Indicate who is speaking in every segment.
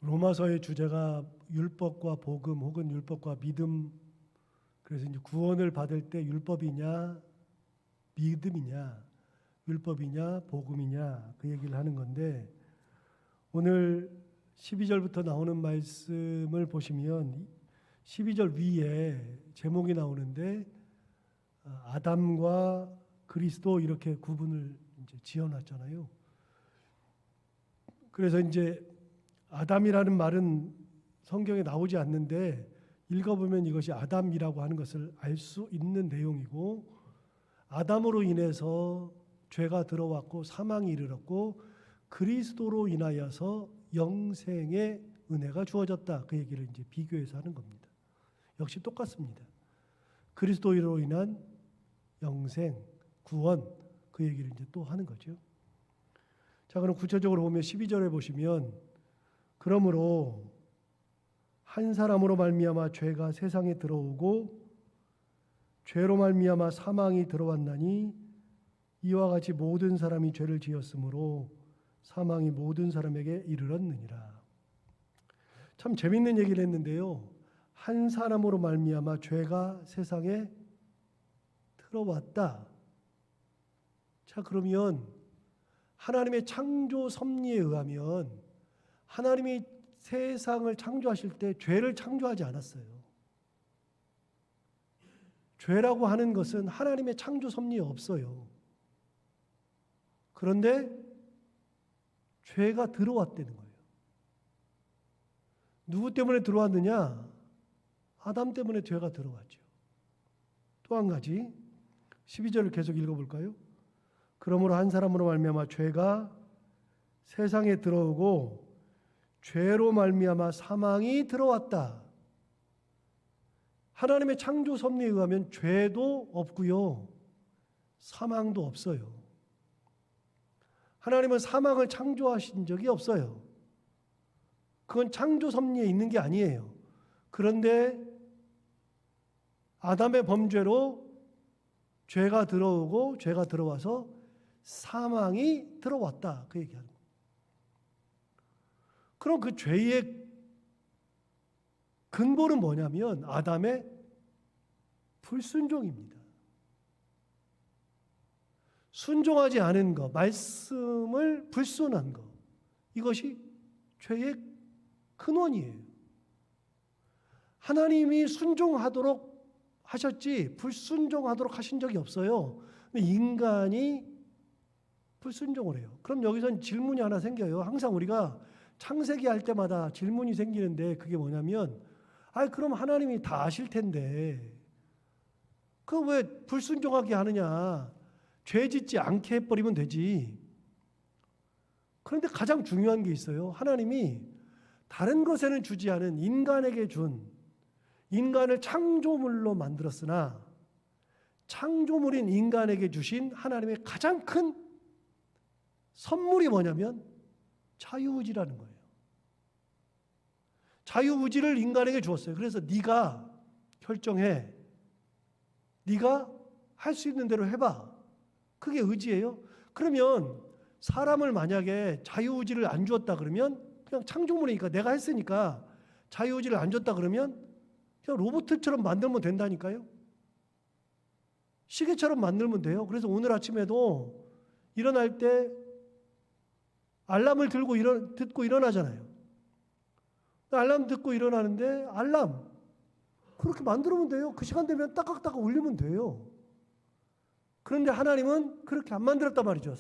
Speaker 1: 로마서의 주제가 율법과 복음 혹은 율법과 믿음. 그래서 이제 구원을 받을 때 율법이냐 믿음이냐 율법이냐 복음이냐 그 얘기를 하는 건데, 오늘 12절부터 나오는 말씀을 보시면 12절 위에 제목이 나오는데 아담과 그리스도 이렇게 구분을 이제 지어놨잖아요. 그래서 이제 아담이라는 말은 성경에 나오지 않는데 읽어보면 이것이 아담이라고 하는 것을 알 수 있는 내용이고, 아담으로 인해서 죄가 들어왔고 사망이 이르렀고 그리스도로 인하여서 영생의 은혜가 주어졌다. 그 얘기를 이제 비교해서 하는 겁니다. 역시 똑같습니다. 그리스도로 인한 영생, 구원, 그 얘기를 이제 또 하는 거죠. 자, 그럼 구체적으로 보면 12절에 보시면, 그러므로 한 사람으로 말미암아 죄가 세상에 들어오고 죄로 말미암아 사망이 들어왔나니 이와 같이 모든 사람이 죄를 지었으므로 사망이 모든 사람에게 이르렀느니라. 참 재밌는 얘기를 했는데요. 한 사람으로 말미암아 죄가 세상에 들어왔다. 자, 그러면 하나님의 창조 섭리에 의하면 하나님이 세상을 창조하실 때 죄를 창조하지 않았어요. 죄라고 하는 것은 하나님의 창조 섭리에 없어요. 그런데 죄가 들어왔다는 거예요. 누구 때문에 들어왔느냐? 아담 때문에 죄가 들어왔죠. 또 한 가지 12절을 계속 읽어볼까요? 그러므로 한 사람으로 말미암아 죄가 세상에 들어오고 죄로 말미암아 사망이 들어왔다. 하나님의 창조 섭리에 의하면 죄도 없고요, 사망도 없어요. 하나님은 사망을 창조하신 적이 없어요. 그건 창조 섭리에 있는 게 아니에요. 그런데 아담의 범죄로 죄가 들어오고 죄가 들어와서 사망이 들어왔다. 그 얘기하는 거예요. 그럼 그 죄의 근본은 뭐냐면 아담의 불순종입니다. 순종하지 않은 것, 말씀을 불순한 것, 이것이 죄의 근원이에요. 하나님이 순종하도록 하셨지 불순종하도록 하신 적이 없어요. 근데 인간이 불순종을 해요. 그럼 여기서 질문이 하나 생겨요. 항상 우리가 창세기 할 때마다 질문이 생기는데, 그게 뭐냐면, 그럼 하나님이 다 아실 텐데 그 왜 불순종하게 하느냐? 죄 짓지 않게 해버리면 되지. 그런데 가장 중요한 게 있어요. 하나님이 다른 것에는 주지 않은 인간에게 준, 인간을 창조물로 만들었으나 창조물인 인간에게 주신 하나님의 가장 큰 선물이 뭐냐면 자유의지라는 거예요. 자유의지를 인간에게 주었어요. 그래서 네가 결정해. 네가 할 수 있는 대로 해봐. 그게 의지예요. 그러면 사람을 만약에 자유의지를 안 주었다 그러면, 그냥 창조물이니까 내가 했으니까 자유의지를 안 줬다 그러면 그냥 로봇처럼 만들면 된다니까요. 시계처럼 만들면 돼요. 그래서 오늘 아침에도 일어날 때 알람을 듣고 일어나잖아요. 알람 듣고 일어나는데 알람 그렇게 만들면 돼요. 그 시간 되면 따깍따깍 울리면 돼요. 그런데 하나님은 그렇게 안 만들었단 말이죠.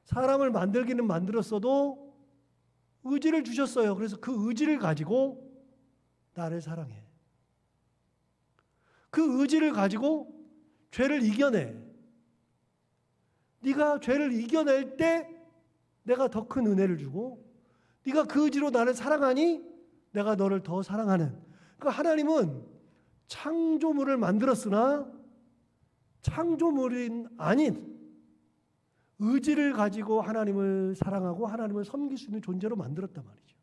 Speaker 1: 사람을 만들기는 만들었어도 의지를 주셨어요. 그래서 그 의지를 가지고 나를 사랑해. 그 의지를 가지고 죄를 이겨내. 네가 죄를 이겨낼 때 내가 더 큰 은혜를 주고, 네가 그 의지로 나를 사랑하니 내가 너를 더 사랑하는. 그러니까 하나님은 창조물을 만들었으나 창조물인 아닌 의지를 가지고 하나님을 사랑하고 하나님을 섬길 수 있는 존재로 만들었단 말이죠.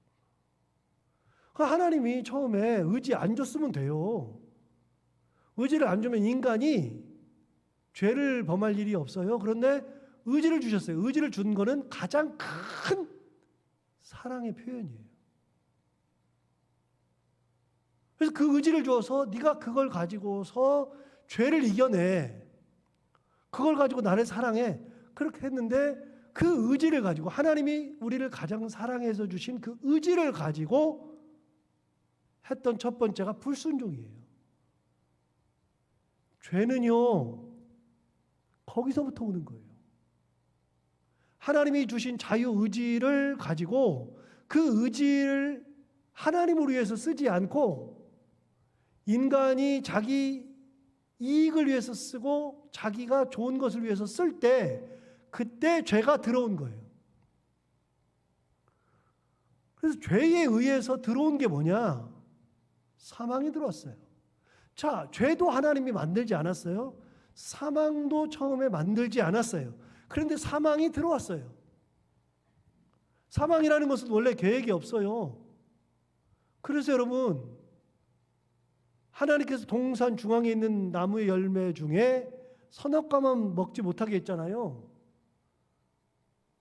Speaker 1: 그러니까 하나님이 처음에 의지 안 줬으면 돼요. 의지를 안 주면 인간이 죄를 범할 일이 없어요. 그런데 의지를 주셨어요. 의지를 준 거는 가장 큰 사랑의 표현이에요. 그래서 그 의지를 주어서 네가 그걸 가지고서 죄를 이겨내. 그걸 가지고 나를 사랑해. 그렇게 했는데 그 의지를 가지고 하나님이 우리를 가장 사랑해서 주신 그 의지를 가지고 했던 첫 번째가 불순종이에요. 죄는요, 거기서부터 오는 거예요. 하나님이 주신 자유의지를 가지고 그 의지를 하나님을 위해서 쓰지 않고 인간이 자기 이익을 위해서 쓰고 자기가 좋은 것을 위해서 쓸 때 그때 죄가 들어온 거예요. 그래서 죄에 의해서 들어온 게 뭐냐? 사망이 들어왔어요. 자, 죄도 하나님이 만들지 않았어요. 사망도 처음에 만들지 않았어요. 그런데 사망이 들어왔어요. 사망이라는 것은 원래 계획이 없어요. 그래서 여러분, 하나님께서 동산 중앙에 있는 나무의 열매 중에 선악과만 먹지 못하게 했잖아요.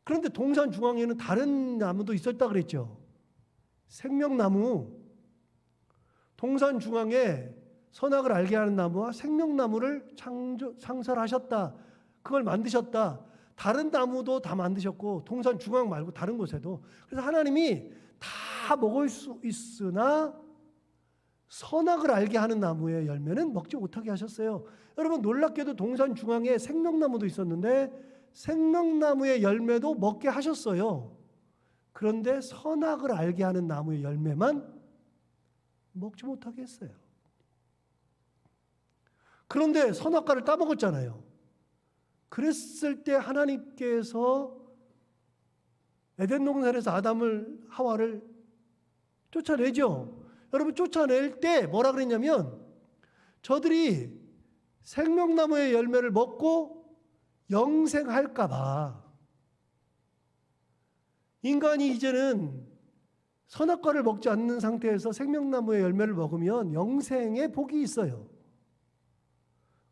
Speaker 1: 그런데 동산 중앙에는 다른 나무도 있었다 그랬죠. 생명나무. 동산 중앙에 선악을 알게 하는 나무와 생명나무를 창설하셨다. 그걸 만드셨다. 다른 나무도 다 만드셨고 동산 중앙 말고 다른 곳에도. 그래서 하나님이 다 먹을 수 있으나 선악을 알게 하는 나무의 열매는 먹지 못하게 하셨어요. 여러분, 놀랍게도 동산 중앙에 생명나무도 있었는데 생명나무의 열매도 먹게 하셨어요. 그런데 선악을 알게 하는 나무의 열매만 먹지 못하게 했어요. 그런데 선악과를 따먹었잖아요. 그랬을 때 하나님께서 에덴 동산에서 아담을 하와를 쫓아내죠. 여러분, 쫓아낼 때 뭐라 그랬냐면 저들이 생명나무의 열매를 먹고 영생할까 봐 인간이 이제는 선악과를 먹지 않는 상태에서 생명나무의 열매를 먹으면 영생의 복이 있어요.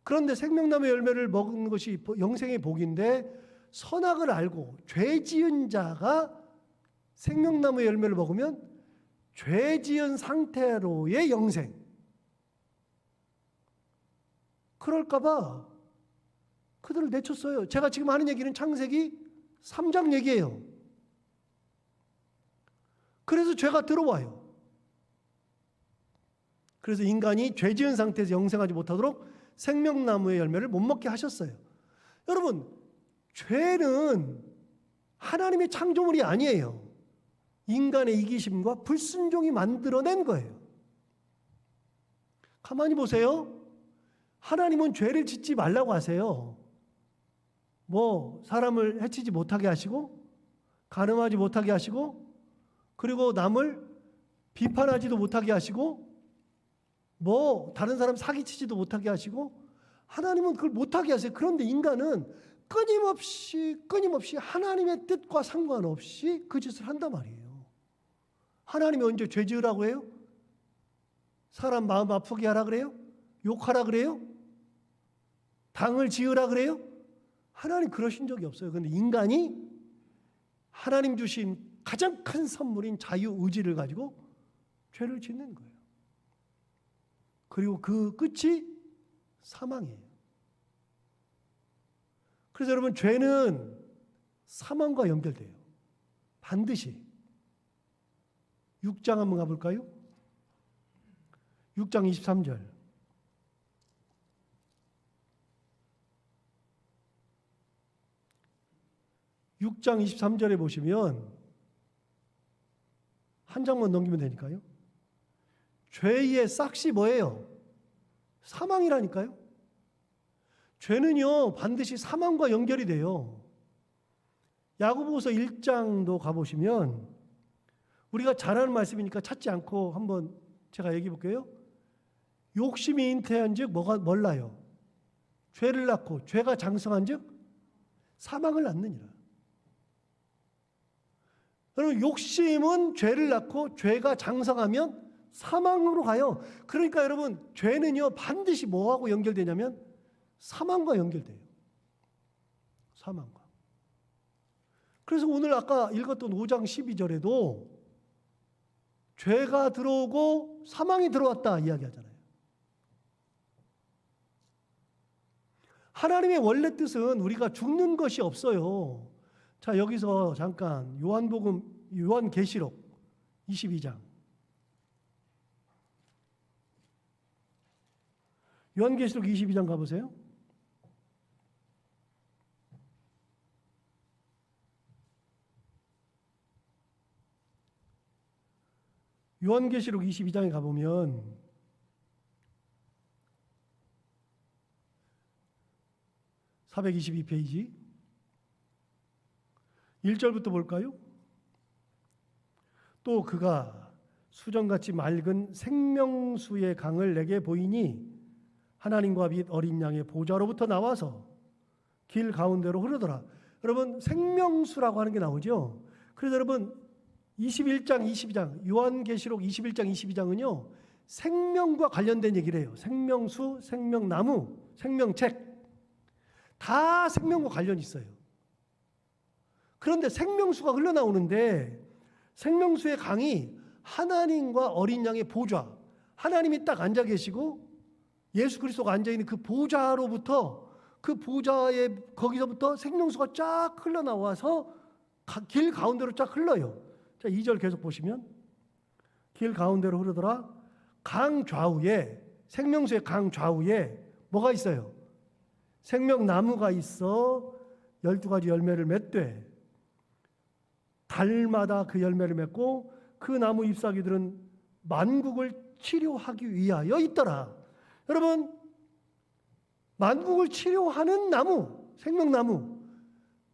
Speaker 1: 그런데 생명나무의 열매를 먹은 것이 영생의 복인데 선악을 알고 죄 지은 자가 생명나무의 열매를 먹으면 죄 지은 상태로의 영생. 그럴까 봐 그들을 내쳤어요. 제가 지금 하는 얘기는 창세기 3장 얘기예요. 그래서 죄가 들어와요. 그래서 인간이 죄 지은 상태에서 영생하지 못하도록 생명나무의 열매를 못 먹게 하셨어요. 여러분, 죄는 하나님의 창조물이 아니에요. 인간의 이기심과 불순종이 만들어낸 거예요. 가만히 보세요. 하나님은 죄를 짓지 말라고 하세요. 뭐 사람을 해치지 못하게 하시고 간음하지 못하게 하시고 그리고 남을 비판하지도 못하게 하시고 뭐 다른 사람 사기치지도 못하게 하시고 하나님은 그걸 못하게 하세요. 그런데 인간은 끊임없이 하나님의 뜻과 상관없이 그 짓을 한단 말이에요. 하나님이 언제 죄 지으라고 해요? 사람 마음 아프게 하라 그래요? 욕하라 그래요? 당을 지으라 그래요? 하나님 그러신 적이 없어요. 그런데 인간이 하나님 주신 가장 큰 선물인 자유의지를 가지고 죄를 짓는 거예요. 그리고 그 끝이 사망이에요. 그래서 여러분, 죄는 사망과 연결돼요. 반드시. 6장 한번 가볼까요? 6장 23절. 6장 23절에 보시면 한 장만 넘기면 되니까요. 죄의 싹이 뭐예요? 사망이라니까요. 죄는요 반드시 사망과 연결이 돼요. 야고보서 1장도 가보시면 우리가 잘 아는 말씀이니까 찾지 않고 한번 제가 얘기해 볼게요. 욕심이 잉태한 즉 뭐가 몰라요. 죄를 낳고 죄가 장성한 즉 사망을 낳느니라. 여러분, 욕심은 죄를 낳고 죄가 장성하면 사망으로 가요. 그러니까 여러분, 죄는요 반드시 뭐하고 연결되냐면 사망과 연결돼요. 사망과. 그래서 오늘 아까 읽었던 5장 12절에도 죄가 들어오고 사망이 들어왔다 이야기하잖아요. 하나님의 원래 뜻은 우리가 죽는 것이 없어요. 자, 여기서 잠깐 요한계시록 22장. 요한계시록 22장 가보세요. 요한계시록 22장에 가보면 422페이지 1절부터 볼까요? 또 그가 수정같이 맑은 생명수의 강을 내게 보이니 하나님과 및 어린 양의 보좌로부터 나와서 길 가운데로 흐르더라. 여러분, 생명수라고 하는 게 나오죠. 그래서 여러분 21장, 22장, 요한계시록 21장, 22장은요 생명과 관련된 얘기를 해요. 생명수, 생명나무, 생명책 다 생명과 관련이 있어요. 그런데 생명수가 흘러나오는데 생명수의 강이 하나님과 어린 양의 보좌, 하나님이 딱 앉아 계시고 예수 그리스도가 앉아 있는 그 보좌로부터, 그 보좌에 거기서부터 생명수가 쫙 흘러나와서 길 가운데로 쫙 흘러요. 자, 2절 계속 보시면 길 가운데로 흐르더라. 강 좌우에, 생명수의 강 좌우에 뭐가 있어요? 생명나무가 있어 12가지 열매를 맺되 달마다 그 열매를 맺고 그 나무 잎사귀들은 만국을 치료하기 위하여 있더라. 여러분, 만국을 치료하는 나무, 생명나무.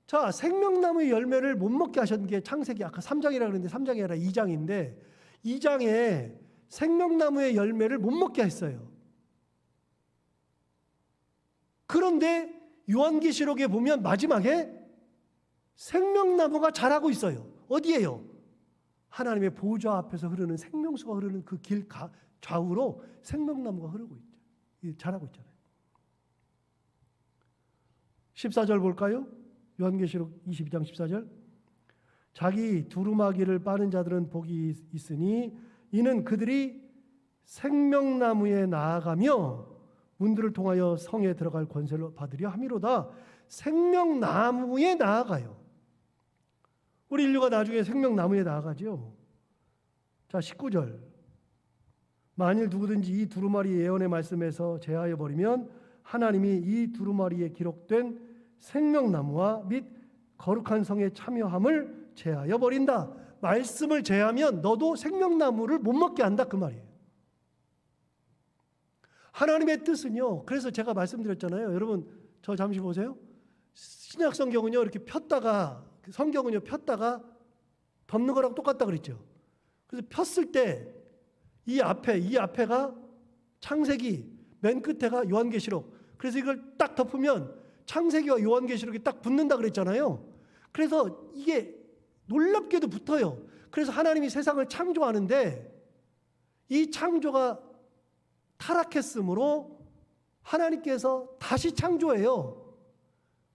Speaker 1: 자, 생명나무의 열매를 못 먹게 하셨던 게 창세기 아까 3장이라 그랬는데 3장이 아니라 2장인데 2장에 생명나무의 열매를 못 먹게 했어요. 그런데 요한계시록에 보면 마지막에 생명나무가 자라고 있어요. 어디예요? 하나님의 보좌 앞에서 흐르는 생명수가 흐르는 그 길 좌우로 생명나무가 흐르고 있죠. 자라고 있잖아요. 14절 볼까요? 요한계시록 22장 14절. 자기 두루마기를 빠는 자들은 복이 있으니 이는 그들이 생명나무에 나아가며 문들을 통하여 성에 들어갈 권세를 받으려 함이로다. 생명나무에 나아가요. 우리 인류가 나중에 생명나무에 나아가죠. 자, 19절. 만일 누구든지 이 두루마리 예언의 말씀에서 제하여 버리면 하나님이 이 두루마리에 기록된 생명나무와 및 거룩한 성에 참여함을 제하여 버린다. 말씀을 제하면 너도 생명나무를 못 먹게 한다 그 말이에요. 하나님의 뜻은요. 그래서 제가 말씀드렸잖아요. 여러분 저 잠시 보세요. 신약 성경은요 이렇게 폈다가 성경은요 폈다가 덮는 거랑 똑같다 그랬죠. 그래서 폈을 때 이 앞에가 창세기, 맨 끝에가 요한계시록. 그래서 이걸 딱 덮으면 창세기와 요한계시록이 딱 붙는다 그랬잖아요. 그래서 이게 놀랍게도 붙어요. 그래서 하나님이 세상을 창조하는데 이 창조가 타락했으므로 하나님께서 다시 창조해요.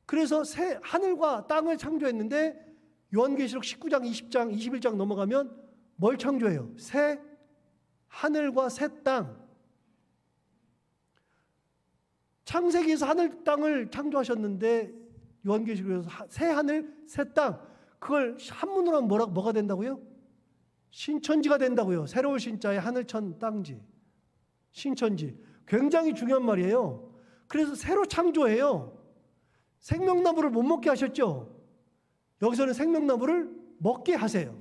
Speaker 1: 그래서 새 하늘과 땅을 창조했는데 요한계시록 19장, 20장, 21장 넘어가면 뭘 창조해요? 새 하늘과 새 땅. 창세기에서 하늘 땅을 창조하셨는데 요한계시록에서 새 하늘, 새 땅. 그걸 한문으로 하면 뭐가 된다고요? 신천지가 된다고요. 새로운 신자의 하늘천 땅지. 신천지. 굉장히 중요한 말이에요. 그래서 새로 창조해요. 생명나무를 못 먹게 하셨죠? 여기서는 생명나무를 먹게 하세요.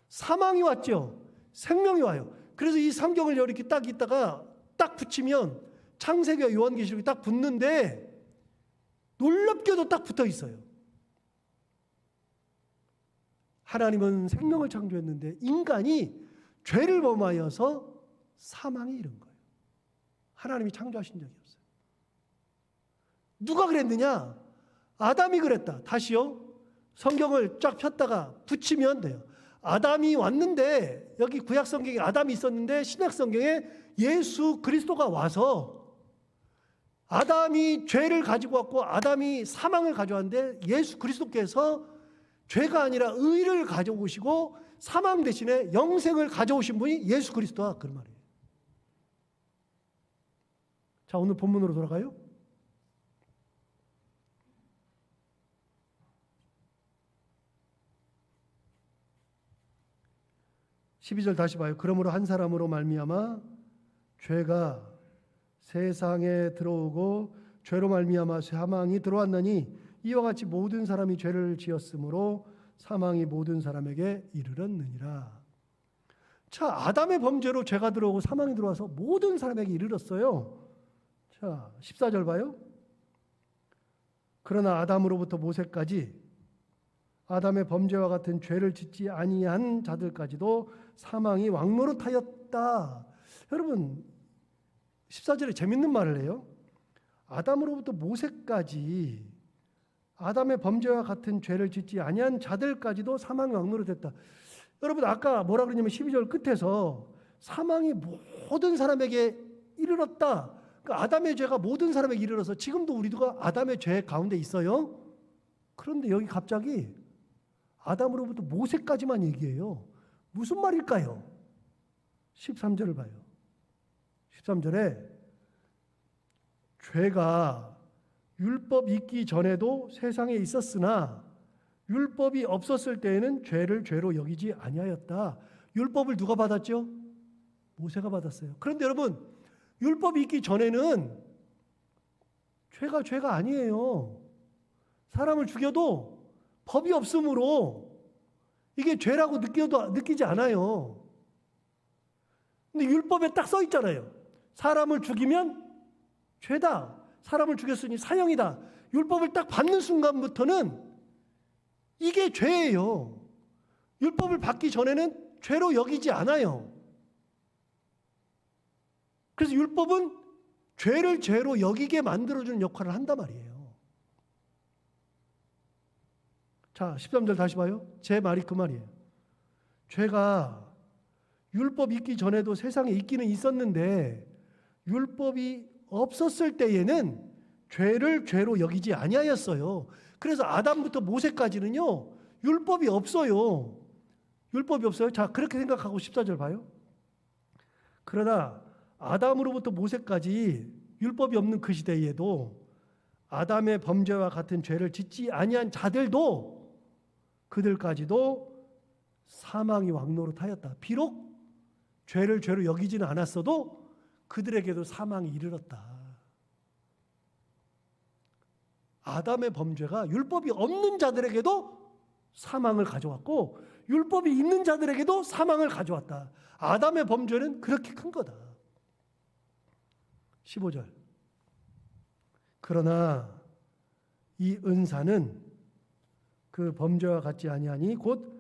Speaker 1: 사망이 왔죠? 생명이 와요. 그래서 이 성경을 이렇게 딱 있다가 딱 붙이면 창세기와 요한계시록이 딱 붙는데 놀랍게도 딱 붙어 있어요. 하나님은 생명을 창조했는데 인간이 죄를 범하여서 사망에 이른 거예요. 하나님이 창조하신 적이 없어요. 누가 그랬느냐? 아담이 그랬다. 다시요. 성경을 쫙 폈다가 붙이면 돼요. 아담이 왔는데 여기 구약 성경에 아담이 있었는데 신약 성경에 예수 그리스도가 와서 아담이 죄를 가지고 왔고 아담이 사망을 가져왔는데 예수 그리스도께서 죄가 아니라 의를 가져오시고 사망 대신에 영생을 가져오신 분이 예수 그리스도다, 그런 말이에요. 자, 오늘 본문으로 돌아가요. (12절) 다시 봐요. 그러므로 한 사람으로 말미암아 죄가 세상에 들어오고 죄로 말미암아 사망이 들어왔나니 이와 같이 모든 사람이 죄를 지었으므로 사망이 모든 사람에게 이르렀느니라. 자, 아담의 범죄로 죄가 들어오고 사망이 들어와서 모든 사람에게 이르렀어요. 자, 14절 봐요. 그러나 아담으로부터 모세까지 아담의 범죄와 같은 죄를 짓지 아니한 자들까지도 사망이 왕노릇하였다. 여러분, 14절에 재밌는 말을 해요. 아담으로부터 모세까지 아담의 범죄와 같은 죄를 짓지 아니한 자들까지도 사망이 왕노릇했다. 여러분, 아까 뭐라 그러냐면 12절 끝에서 사망이 모든 사람에게 이르렀다. 그러니까 아담의 죄가 모든 사람에게 이르러서 지금도 우리가 아담의 죄 가운데 있어요. 그런데 여기 갑자기 아담으로부터 모세까지만 얘기해요. 무슨 말일까요? 13절을 봐요. 13절에 죄가 율법 있기 전에도 세상에 있었으나 율법이 없었을 때에는 죄를 죄로 여기지 아니하였다. 율법을 누가 받았죠? 모세가 받았어요. 그런데 여러분, 율법이 있기 전에는 죄가 아니에요. 사람을 죽여도 법이 없으므로 이게 죄라고 느끼지 않아요. 근데 율법에 딱 써 있잖아요. 사람을 죽이면 죄다. 사람을 죽였으니 사형이다. 율법을 딱 받는 순간부터는 이게 죄예요. 율법을 받기 전에는 죄로 여기지 않아요. 그래서 율법은 죄를 죄로 여기게 만들어주는 역할을 한단 말이에요. 자, 13절 다시 봐요. 제 말이 그 말이에요. 죄가 율법 있기 전에도 세상에 있기는 있었는데 율법이 없었을 때에는 죄를 죄로 여기지 아니하였어요. 그래서 아담부터 모세까지는요, 율법이 없어요. 율법이 없어요. 자, 그렇게 생각하고 14절 봐요. 그러나 아담으로부터 모세까지 율법이 없는 그 시대에도 아담의 범죄와 같은 죄를 짓지 아니한 자들도 그들까지도 사망이 왕노릇하였다. 비록 죄를 죄로 여기지는 않았어도 그들에게도 사망이 이르렀다. 아담의 범죄가 율법이 없는 자들에게도 사망을 가져왔고 율법이 있는 자들에게도 사망을 가져왔다. 아담의 범죄는 그렇게 큰 거다. 15절. 그러나 이 은사는 그 범죄와 같지 아니하니 곧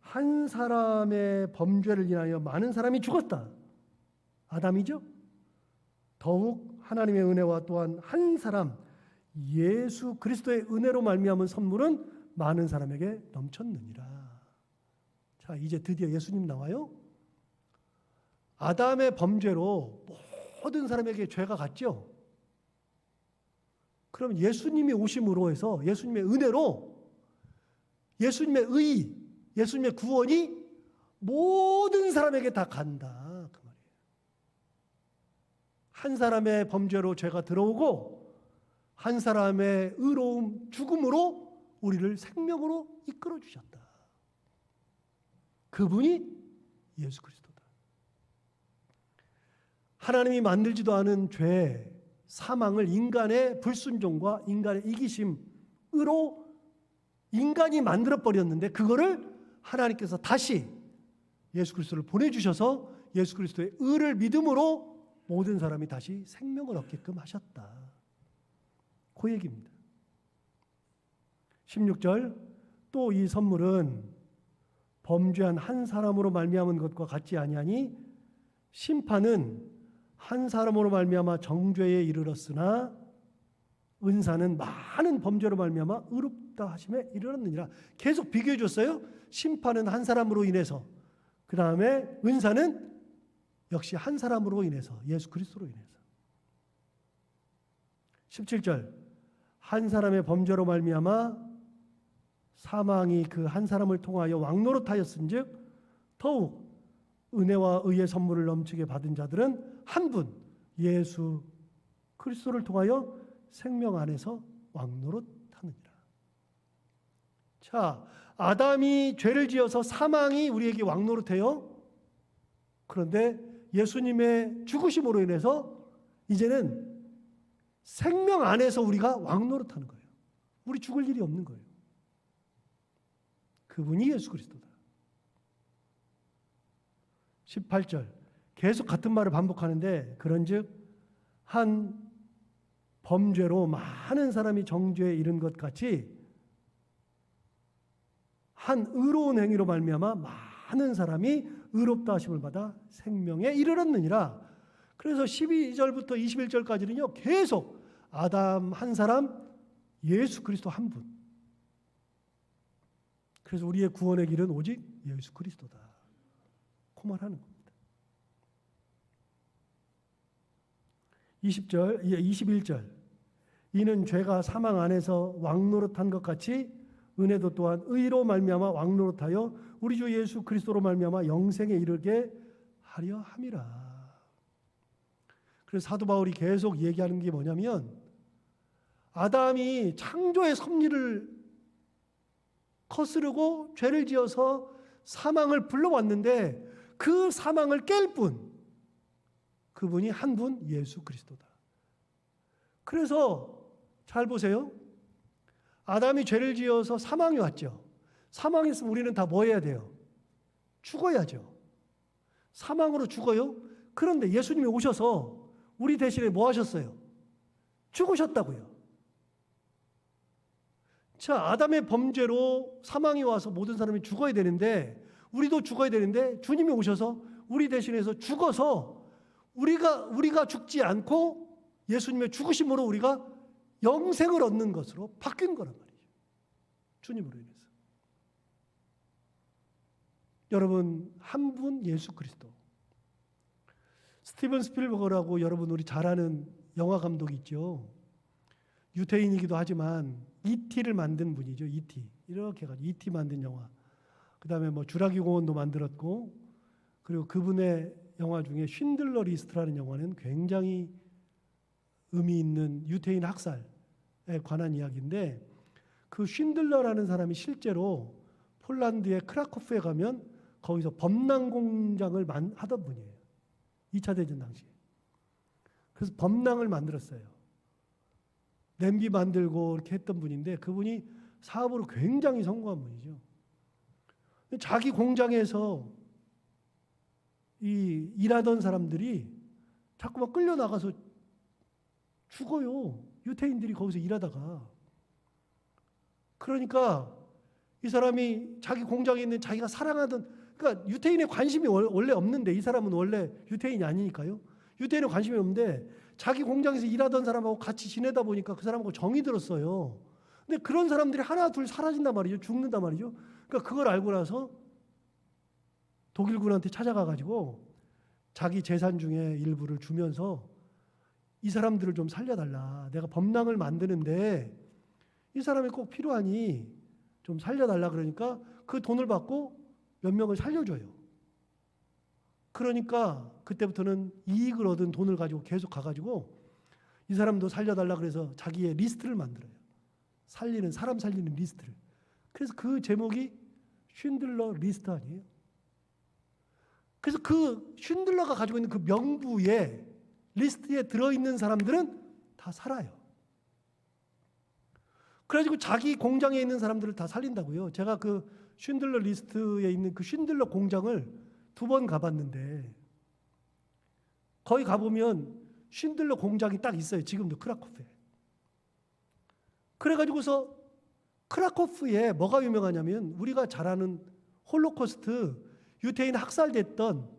Speaker 1: 한 사람의 범죄를 인하여 많은 사람이 죽었다. 아담이죠. 더욱 하나님의 은혜와 또한 한 사람 예수 그리스도의 은혜로 말미암은 선물은 많은 사람에게 넘쳤느니라. 자, 이제 드디어 예수님 나와요. 아담의 범죄로 모든 사람에게 죄가 갔죠. 그럼 예수님이 오심으로 해서 예수님의 은혜로 예수님의 의, 예수님의 구원이 모든 사람에게 다 간다. 그 말이에요. 한 사람의 범죄로 죄가 들어오고 한 사람의 의로움, 죽음으로 우리를 생명으로 이끌어 주셨다. 그분이 예수 그리스도다. 하나님이 만들지도 않은 죄, 사망을 인간의 불순종과 인간의 이기심으로 인간이 만들어버렸는데 그거를 하나님께서 다시 예수 그리스도를 보내주셔서 예수 그리스도의 의를 믿음으로 모든 사람이 다시 생명을 얻게끔 하셨다. 그 얘기입니다. 16절. 또 이 선물은 범죄한 한 사람으로 말미암은 것과 같지 아니하니 심판은 한 사람으로 말미암아 정죄에 이르렀으나 은사는 많은 범죄로 말미암아 의롭다 하심에 이르렀느니라. 계속 비교해 줬어요. 심판은 한 사람으로 인해서, 그 다음에 은사는 역시 한 사람으로 인해서, 예수 그리스도로 인해서. 17절. 한 사람의 범죄로 말미암아 사망이 그 한 사람을 통하여 왕노릇하였은즉 더욱 은혜와 의의 선물을 넘치게 받은 자들은 한 분 예수 그리스도를 통하여 생명 안에서 왕노릇하느니라. 자, 아담이 죄를 지어서 사망이 우리에게 왕노릇해요. 그런데 예수님의 죽으심으로 인해서 이제는 생명 안에서 우리가 왕노릇하는 거예요. 우리 죽을 일이 없는 거예요. 그분이 예수 그리스도다. 18절 계속 같은 말을 반복하는데 그런즉 한 범죄로 많은 사람이 정죄에 이른 것 같이 한 의로운 행위로 말미암아 많은 사람이 의롭다 하심을 받아 생명에 이르렀느니라. 그래서 12절부터 21절까지는요 계속 아담 한 사람, 예수 그리스도 한 분. 그래서 우리의 구원의 길은 오직 예수 그리스도다. 그 말하는 겁니다. 21절 이는 죄가 사망 안에서 왕노릇한 것 같이 은혜도 또한 의로 말미암아 왕노릇하여 우리 주 예수 그리스도로 말미암아 영생에 이르게 하려 함이라. 그래서 사도 바울이 계속 얘기하는 게 뭐냐면 아담이 창조의 섭리를 거스르고 죄를 지어서 사망을 불러왔는데 그 사망을 깰 분, 그분이 한 분 예수 그리스도다. 그래서 잘 보세요. 아담이 죄를 지어서 사망이 왔죠. 사망이 있으면 우리는 다 뭐 해야 돼요? 죽어야죠. 사망으로 죽어요. 그런데 예수님이 오셔서 우리 대신에 뭐 하셨어요? 죽으셨다고요. 자, 아담의 범죄로 사망이 와서 모든 사람이 죽어야 되는데 우리도 죽어야 되는데 주님이 오셔서 우리 대신해서 죽어서 우리가 죽지 않고 예수님의 죽으심으로 우리가 영생을 얻는 것으로 바뀐 거란 말이죠. 주님으로 인해서. 여러분, 한 분 예수 그리스도. 스티븐 스필버그라고 여러분 우리 잘 아는 영화 감독이 있죠. 유태인이기도 하지만 E.T.를 만든 분이죠. E.T. 이렇게 해가지고 E.T. 만든 영화. 그 다음에 뭐 주라기 공원도 만들었고, 그리고 그분의 영화 중에 쉰들러 리스트라는 영화는 굉장히 의미 있는 유태인 학살에 관한 이야기인데, 그 쉰들러라는 사람이 실제로 폴란드의 크라코프에 가면 거기서 범랑 공장을 하던 분이에요. 2차 대전 당시에. 그래서 범랑을 만들었어요. 냄비 만들고 이렇게 했던 분인데 그분이 사업으로 굉장히 성공한 분이죠. 자기 공장에서 일하던 사람들이 자꾸만 끌려나가서 죽어요. 유태인들이 거기서 일하다가. 그러니까 이 사람이 자기 공장에 있는 자기가 사랑하던, 그러니까 유태인에 관심이 원래 없는데, 이 사람은 원래 유태인이 아니니까요. 유태인에 관심이 없는데 자기 공장에서 일하던 사람하고 같이 지내다 보니까 그 사람하고 정이 들었어요. 근데 그런 사람들이 하나 둘 사라진단 말이죠. 죽는단 말이죠. 그러니까 그걸 알고 나서 독일군한테 찾아가가지고 자기 재산 중에 일부를 주면서 이 사람들을 좀 살려달라. 내가 범랑을 만드는데 이 사람이 꼭 필요하니 좀 살려달라. 그러니까 그 돈을 받고 몇 명을 살려줘요. 그러니까 그때부터는 이익을 얻은 돈을 가지고 계속 가가지고 이 사람도 살려달라 그래서 자기의 리스트를 만들어요. 사람 살리는 리스트를. 그래서 그 제목이 쉰들러 리스트 아니에요. 그래서 그 쉰들러가 가지고 있는 그 명부에 리스트에 들어있는 사람들은 다 살아요. 그래가지고 자기 공장에 있는 사람들을 다 살린다고요. 제가 그 쉰들러 리스트에 있는 그 쉰들러 공장을 2번 가봤는데 거기 가보면 쉰들러 공장이 딱 있어요. 지금도 크라코프에. 그래가지고서 크라코프에 뭐가 유명하냐면 우리가 잘 아는 홀로코스트 유태인 학살됐던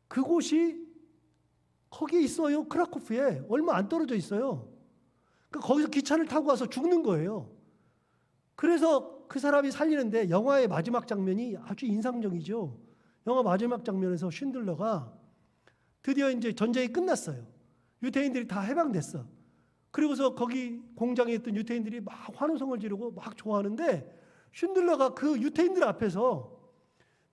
Speaker 1: 그곳이 거기에 있어요. 크라코프에. 얼마 안 떨어져 있어요. 그러니까 거기서 기차를 타고 와서 죽는 거예요. 그래서 그 사람이 살리는데 영화의 마지막 장면이 아주 인상적이죠. 영화 마지막 장면에서 쉰들러가 드디어 이제 전쟁이 끝났어요. 유태인들이 다 해방됐어. 그리고서 거기 공장에 있던 유태인들이 막 환호성을 지르고 막 좋아하는데 쉰들러가 그 유태인들 앞에서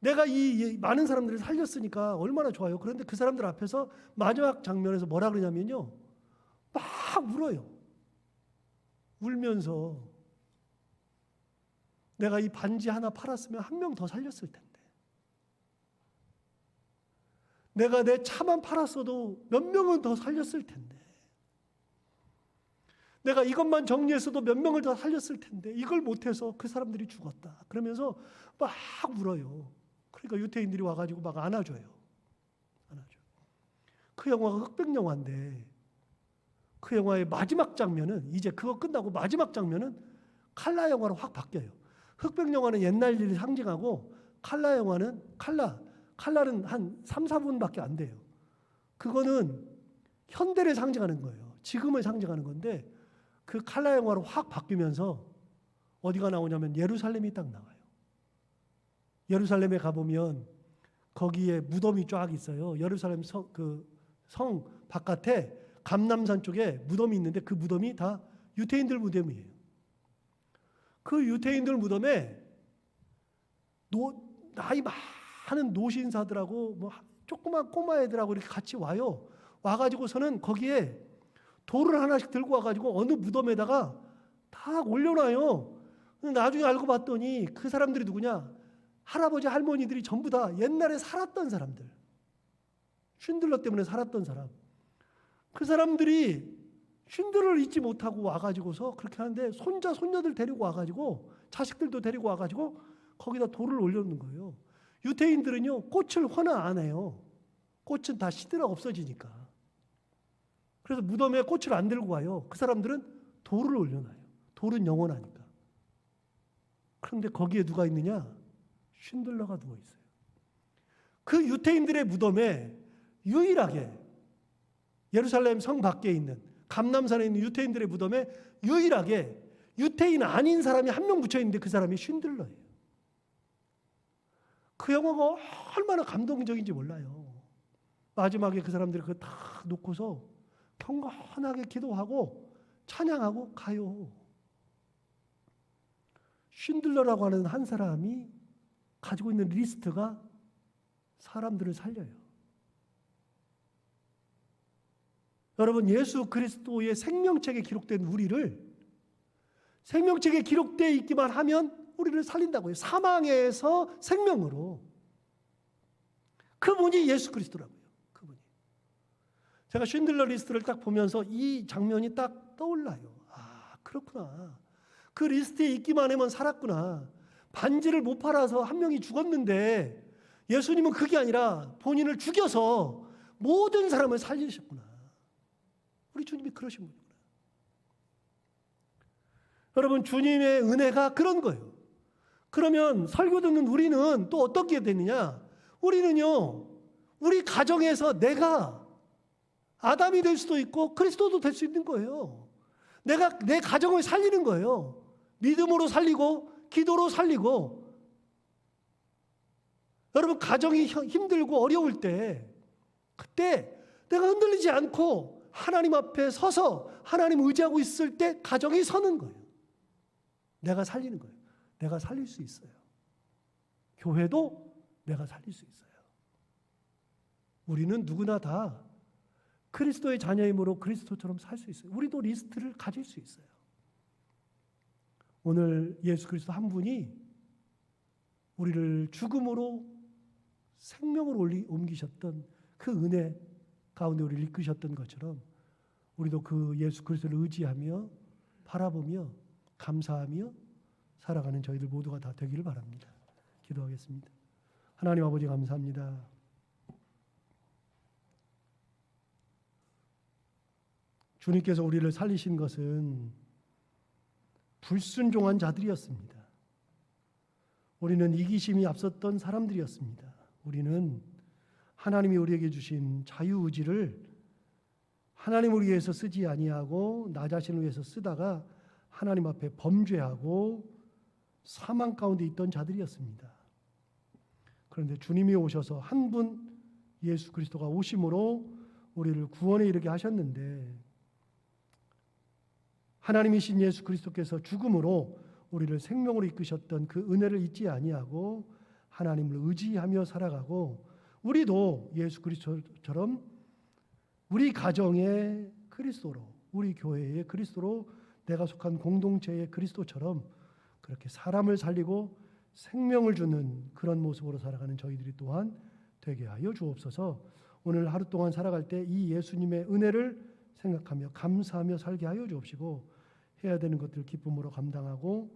Speaker 1: 내가 이 많은 사람들을 살렸으니까 얼마나 좋아요. 그런데 그 사람들 앞에서 마지막 장면에서 뭐라 그러냐면요, 막 울어요. 울면서 내가 이 반지 하나 팔았으면 한 명 더 살렸을 텐데, 내가 내 차만 팔았어도 몇 명은 더 살렸을 텐데, 내가 이것만 정리했어도 몇 명을 더 살렸을 텐데, 이걸 못해서 그 사람들이 죽었다. 그러면서 막 울어요. 그러니까 유태인들이 와가지고 막 안아줘요. 그 영화가 흑백 영화인데, 그 영화의 마지막 장면은, 이제 그거 끝나고 마지막 장면은 칼라 영화로 확 바뀌어요. 흑백 영화는 옛날 일을 상징하고, 칼라 영화는 칼라는 한 3, 4분밖에 안 돼요. 그거는 현대를 상징하는 거예요. 지금을 상징하는 건데, 그 칼라 영화로 확 바뀌면서 어디가 나오냐면 예루살렘이 딱 나와요. 예루살렘에 가보면 거기에 무덤이 쫙 있어요. 예루살렘 성 바깥에 감람산 쪽에 무덤이 있는데, 그 무덤이 다 유태인들 무덤이에요. 그 유태인들 무덤에 나이 많은 노신사들하고 뭐 조그만 꼬마 애들하고 이렇게 같이 와요. 와가지고서는 거기에 돌을 하나씩 들고 와가지고 어느 무덤에다가 다 올려놔요. 나중에 알고 봤더니 그 사람들이 누구냐? 할아버지 할머니들이 전부 다 옛날에 살았던 사람들, 쉰들러 때문에 살았던 사람. 그 사람들이 쉰들러를 잊지 못하고 와가지고서 그렇게 하는데, 손자 손녀들 데리고 와가지고 자식들도 데리고 와가지고 거기다 돌을 올려놓는 거예요. 유태인들은요, 꽃을 헌화 안 해요. 꽃은 다 시들어 없어지니까. 그래서 무덤에 꽃을 안 들고 와요. 그 사람들은 돌을 올려놔요. 돌은 영원하니까. 그런데 거기에 누가 있느냐? 쉰들러가 누워 있어요. 그 유태인들의 무덤에 유일하게, 예루살렘 성 밖에 있는 감람산에 있는 유태인들의 무덤에 유일하게 유태인 아닌 사람이 한 명 붙여 있는데, 그 사람이 쉰들러예요. 그 영화가 얼마나 감동적인지 몰라요. 마지막에 그 사람들이 그거 다 놓고서 평안하게 기도하고 찬양하고 가요. 쉰들러라고 하는 한 사람이 가지고 있는 리스트가 사람들을 살려요. 여러분, 예수 그리스도의 생명책에 기록된 우리를, 생명책에 기록되어 있기만 하면 우리를 살린다고요. 사망에서 생명으로. 그분이 예수 그리스도라고요. 그분이. 제가 쉰들러 리스트를 딱 보면서 이 장면이 딱 떠올라요. 아, 그렇구나. 그 리스트에 있기만 하면 살았구나. 반지를 못 팔아서 한 명이 죽었는데 예수님은 그게 아니라 본인을 죽여서 모든 사람을 살리셨구나. 우리 주님이 그러신 분이구나. 여러분, 주님의 은혜가 그런 거예요. 그러면 설교 듣는 우리는 또 어떻게 되느냐? 우리는요, 우리 가정에서 내가 아담이 될 수도 있고 그리스도도 될 수 있는 거예요. 내가 내 가정을 살리는 거예요. 믿음으로 살리고 기도로 살리고. 여러분, 가정이 힘들고 어려울 때, 그때 내가 흔들리지 않고 하나님 앞에 서서 하나님 의지하고 있을 때 가정이 서는 거예요. 내가 살리는 거예요. 내가 살릴 수 있어요. 교회도 내가 살릴 수 있어요. 우리는 누구나 다 그리스도의 자녀이므로 그리스도처럼 살 수 있어요. 우리도 리스트를 가질 수 있어요. 오늘 예수 그리스도 한 분이 우리를 죽음으로 생명으로 옮기셨던 그 은혜 가운데 우리를 이끄셨던 것처럼, 우리도 그 예수 그리스도를 의지하며 바라보며 감사하며 살아가는 저희들 모두가 다 되기를 바랍니다. 기도하겠습니다. 하나님 아버지, 감사합니다. 주님께서 우리를 살리신 것은 불순종한 자들이었습니다. 우리는 이기심이 앞섰던 사람들이었습니다. 우리는 하나님이 우리에게 주신 자유의지를 하나님을 위해서 쓰지 아니하고 나 자신을 위해서 쓰다가 하나님 앞에 범죄하고 사망 가운데 있던 자들이었습니다. 그런데 주님이 오셔서 한 분 예수 그리스도가 오심으로 우리를 구원에 이르게 하셨는데, 하나님이신 예수 그리스도께서 죽음으로 우리를 생명으로 이끄셨던 그 은혜를 잊지 아니하고 하나님을 의지하며 살아가고, 우리도 예수 그리스도처럼 우리 가정의 그리스도로, 우리 교회의 그리스도로, 내가 속한 공동체의 그리스도처럼 그렇게 사람을 살리고 생명을 주는 그런 모습으로 살아가는 저희들이 또한 되게 하여 주옵소서. 오늘 하루 동안 살아갈 때 이 예수님의 은혜를 생각하며 감사하며 살게 하여 주옵시고, 해야 되는 것들 기쁨으로 감당하고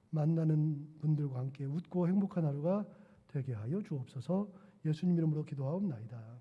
Speaker 1: 만나는 분들과 함께 웃고 행복한 하루가 되게 하여 주옵소서. 예수님 이름으로 기도하옵나이다.